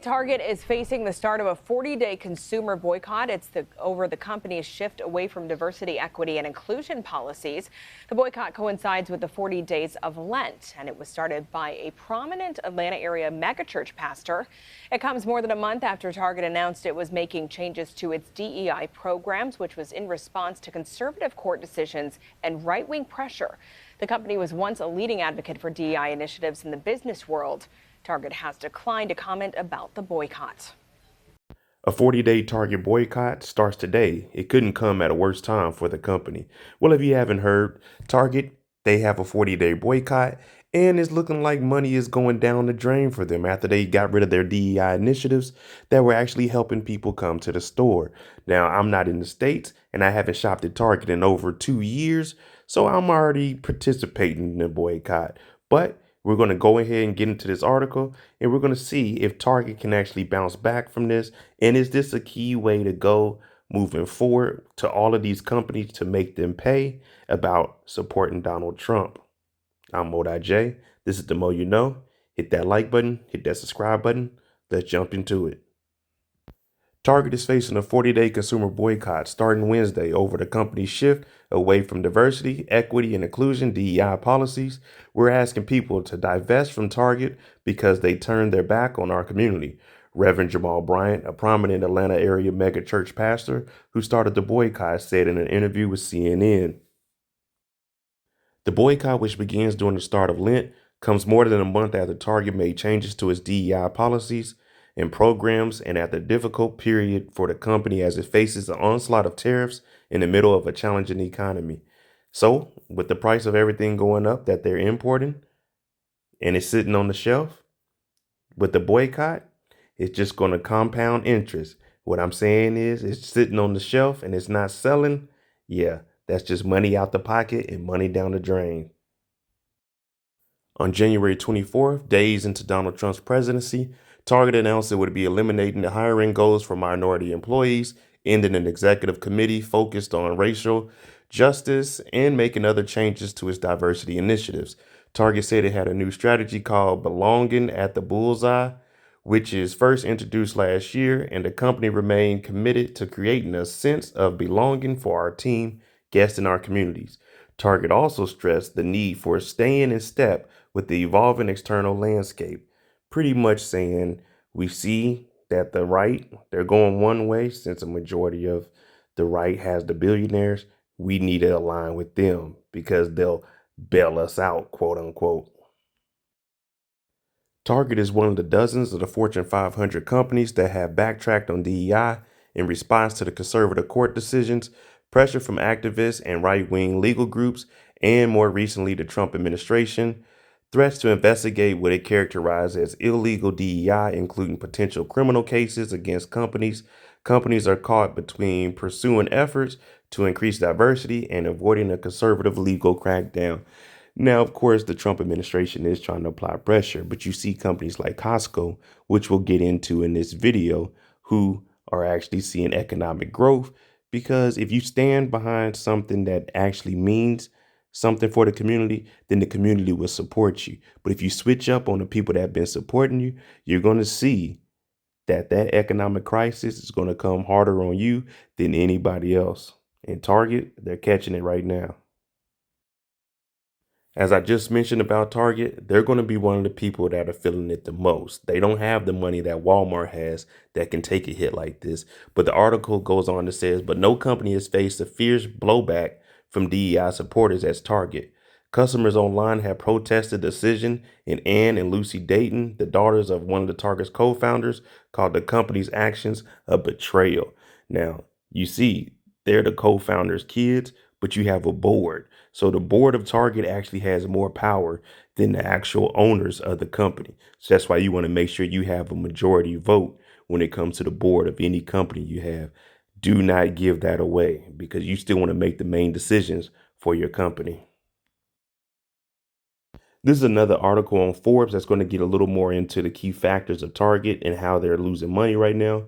Target is facing the start of a 40-day consumer boycott. It's over the company's shift away from diversity, equity, and inclusion policies. The boycott coincides with the 40 days of Lent, and it was started by a prominent Atlanta area megachurch pastor. It comes more than a month after Target announced it was making changes to its DEI programs, which was in response to conservative court decisions and right-wing pressure. The company was once a leading advocate for DEI initiatives in the business world. Target has declined to comment about the boycott. A 40-day Target boycott starts today. It couldn't come at a worse time for the company. Well, if you haven't heard, Target, they have a 40-day boycott, and it's looking like money is going down the drain for them after they got rid of their DEI initiatives that were actually helping people come to the store. Now, I'm not in the States, and I haven't shopped at Target in over 2 years, so I'm already participating in the boycott. But we're going to go ahead and get into this article, and we're going to see if Target can actually bounce back from this. And is this a key way to go moving forward to all of these companies to make them pay about supporting Donald Trump? I'm Modi J. This is The Mo You Know. Hit that like button, hit that subscribe button. Let's jump into it. Target is facing a 40-day consumer boycott starting Wednesday over the company's shift away from diversity, equity, and inclusion DEI policies. We're asking people to divest from Target because they turned their back on our community. Reverend Jamal Bryant, a prominent Atlanta area megachurch pastor who started the boycott, said in an interview with CNN. The boycott, which begins during the start of Lent, comes more than a month after Target made changes to its DEI policies and programs and at the difficult period for the company as it faces an onslaught of tariffs in the middle of a challenging economy. So, with the price of everything going up that they're importing and it's sitting on the shelf, with the boycott, it's just going to compound interest. What I'm saying is it's sitting on the shelf and it's not selling. Yeah, that's just money out the pocket and money down the drain. On January 24th, days into Donald Trump's presidency, Target announced it would be eliminating the hiring goals for minority employees, ending an executive committee focused on racial justice, and making other changes to its diversity initiatives. Target said it had a new strategy called Belonging at the Bullseye, which is first introduced last year, and the company remained committed to creating a sense of belonging for our team, guests, and our communities. Target also stressed the need for staying in step with the evolving external landscape, pretty much saying we see that the right, they're going one way since a majority of the right has the billionaires. We need to align with them because they'll bail us out, quote unquote. Target is one of the dozens of the Fortune 500 companies that have backtracked on DEI in response to the conservative court decisions, pressure from activists and right-wing legal groups, and more recently the Trump administration. Threats to investigate what it characterized as illegal DEI, including potential criminal cases against companies. Companies are caught between pursuing efforts to increase diversity and avoiding a conservative legal crackdown. Now, of course, the Trump administration is trying to apply pressure, but you see companies like Costco, which we'll get into in this video, who are actually seeing economic growth because if you stand behind something that actually means something for the community, then the community will support you. But if you switch up on the people that have been supporting you, you're going to see that economic crisis is going to come harder on you than anybody else. And Target, they're catching it right now. As I just mentioned about Target, they're going to be one of the people that are feeling it the most. They don't have the money that Walmart has that can take a hit like this. But the article goes on to say, but no company has faced a fierce blowback from DEI supporters as Target. Customers online have protested the decision, and Ann and Lucy Dayton, the daughters of one of the Target's co-founders, called the company's actions a betrayal. Now, you see, they're the co-founders' kids, but you have a board. So the board of Target actually has more power than the actual owners of the company. So that's why you want to make sure you have a majority vote when it comes to the board of any company you have. Do not give that away because you still want to make the main decisions for your company. This is another article on Forbes that's going to get a little more into the key factors of Target and how they're losing money right now.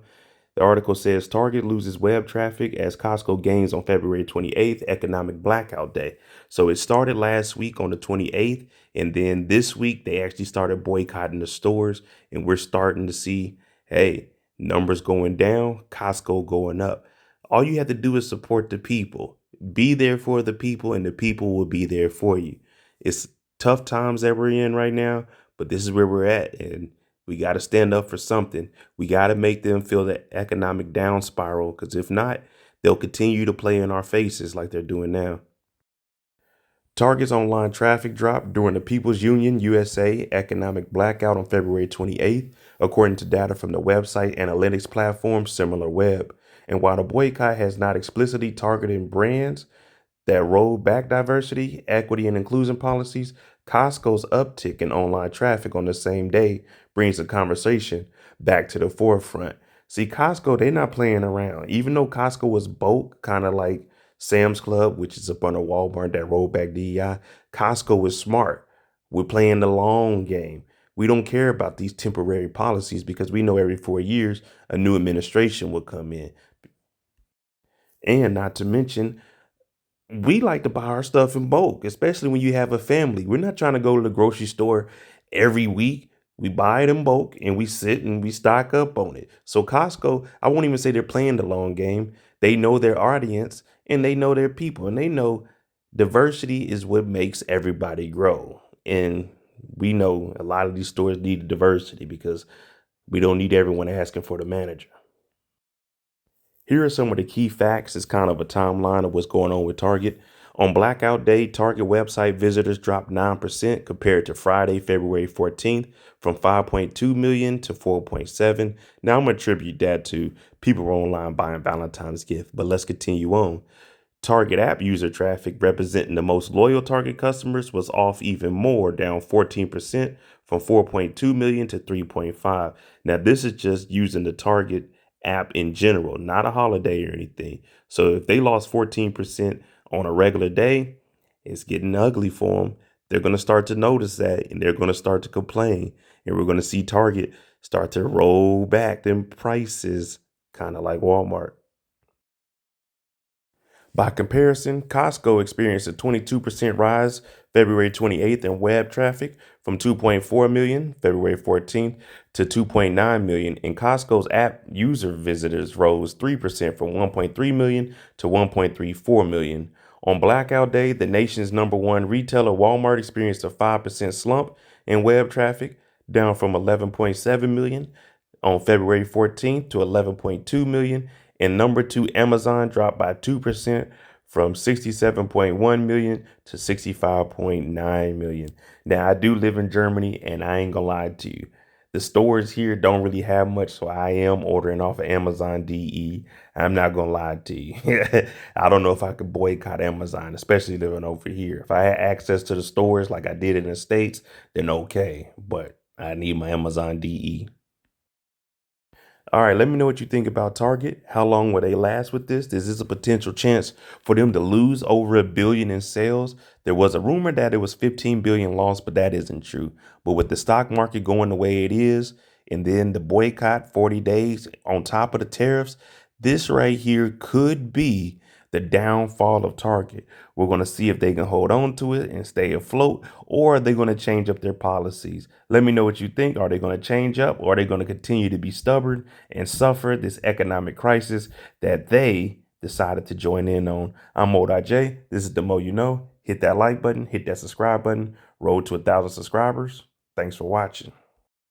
The article says Target loses web traffic as Costco gains on February 28th, economic blackout day. So it started last week on the 28th, and then this week they actually started boycotting the stores, and we're starting to see Hey, numbers going down, Costco going up. All you have to do is support the people. Be there for the people, and the people will be there for you. It's tough times that we're in right now, but this is where we're at, and we got to stand up for something. We got to make them feel the economic down spiral, because if not, they'll continue to play in our faces like they're doing now. Target's online traffic dropped during the People's Union USA economic blackout on February 28th, according to data from the website analytics platform SimilarWeb. And while the boycott has not explicitly targeted brands that rolled back diversity, equity, and inclusion policies, Costco's uptick in online traffic on the same day brings the conversation back to the forefront. See, Costco, they're not playing around. Even though Costco was bulk, kind of like Sam's Club, which is up under Walmart that rolled back DEI, Costco is smart. We're playing the long game. We don't care about these temporary policies because we know every 4 years a new administration will come in. And not to mention, we like to buy our stuff in bulk, especially when you have a family. We're not trying to go to the grocery store every week. We buy it in bulk and we sit and we stock up on it. So Costco, I won't even say they're playing the long game. They know their audience and they know their people and they know diversity is what makes everybody grow. And we know a lot of these stores need diversity because we don't need everyone asking for the manager. Here are some of the key facts. It's kind of a timeline of what's going on with Target. On Blackout Day, Target website visitors dropped 9% compared to Friday, February 14th, from 5.2 million to 4.7. Now I'm going to attribute that to people were online buying Valentine's gift, but let's continue on. Target app user traffic, representing the most loyal Target customers, was off even more, down 14% from 4.2 million to 3.5. Now, this is just using the Target app in general, not a holiday or anything. So if they lost 14% on a regular day, it's getting ugly for them. They're going to start to notice that and they're going to start to complain. And we're going to see Target start to roll back them prices, kind of like Walmart. By comparison, Costco experienced a 22% rise February 28th in web traffic from 2.4 million February 14th to 2.9 million, and Costco's app user visitors rose 3% from 1.3 million to 1.34 million. On Blackout Day, the nation's number one retailer, Walmart, experienced a 5% slump in web traffic, down from 11.7 million on February 14th to 11.2 million, and number two, Amazon, dropped by 2% from 67.1 million to 65.9 million. Now, I do live in Germany and I ain't gonna lie to you. The stores here don't really have much, so I am ordering off of Amazon DE. I'm not gonna lie to you. I don't know if I could boycott Amazon, especially living over here. If I had access to the stores like I did in the States, then okay. But I need my Amazon DE. All right, let me know what you think about Target. How long will they last with this? Is this a potential chance for them to lose over $1 billion in sales? There was a rumor that it was 15 billion lost, but that isn't true. But with the stock market going the way it is, and then the boycott 40 days on top of the tariffs, this right here could be the downfall of Target. We're going to see if they can hold on to it and stay afloat, or are they going to change up their policies? Let me know what you think. Are they going to change up, or are they going to continue to be stubborn and suffer this economic crisis that they decided to join in on? I'm Mo.J. This is the Mo You Know. Hit that like button, hit that subscribe button, roll to 1,000 subscribers. Thanks for watching.